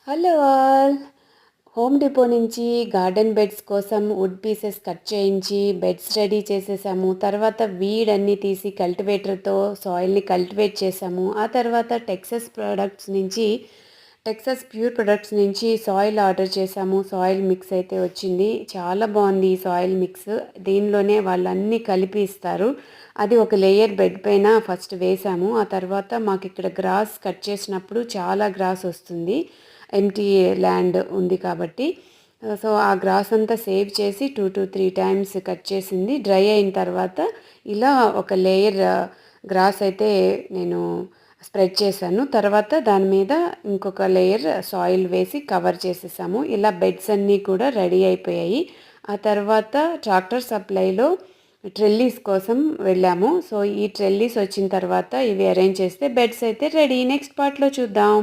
Hello all. Home depot నుంచి garden beds కోసం would pieces cut చేయించి బెడ్స్ రెడీ చేసేసాము. తర్వాత వీడన్నీ తీసి కల్టివేటర్‌తో సాయిల్‌ని కల్టివేట్ చేసాము. ఆ తర్వాత టెక్సస్ ప్యూర్ ప్రొడక్ట్స్ నుంచి సాయిల్ ఆర్డర్ చేసాము. సాయిల్ మిక్స్ అయితే వచ్చింది. చాలా బాగుంది ఈ సాయిల్ మిక్స్. దీనిలోనే వాళ్ళన్నీ కలిపి ఇస్తారు. అది ఒక లేయర్ బెడ్ పైన ఫస్ట్ వేసాము. ఆ తర్వాత మాకిక్కడ గ్రాస్ కట్ చేసినప్పుడు చాలా గ్రాస్ వస్తుంది. ఎంప్టీ ల్యాండ్ ఉంది కాబట్టి. సో, ఆ గ్రాస్ అంతా సేవ్ చేసి 2-3 టైమ్స్ కట్ చేసింది. డ్రై అయిన తర్వాత ఇలా ఒక లేయర్ గ్రాస్ అయితే నేను స్ప్రెడ్ చేశాను. తర్వాత దాని మీద ఇంకొక లేయర్ సాయిల్ వేసి కవర్ చేసేసాము. ఇలా బెడ్స్ అన్నీ కూడా రెడీ అయిపోయాయి. ఆ తర్వాత ట్రాక్టర్ సప్లైలో ట్రెల్లీస్ కోసం వెళ్ళాము. సో, ఈ ట్రెల్లీస్ వచ్చిన తర్వాత ఇవి అరేంజ్ చేస్తే బెడ్స్ అయితే రెడీ. నెక్స్ట్ పార్ట్‌లో చూద్దాం.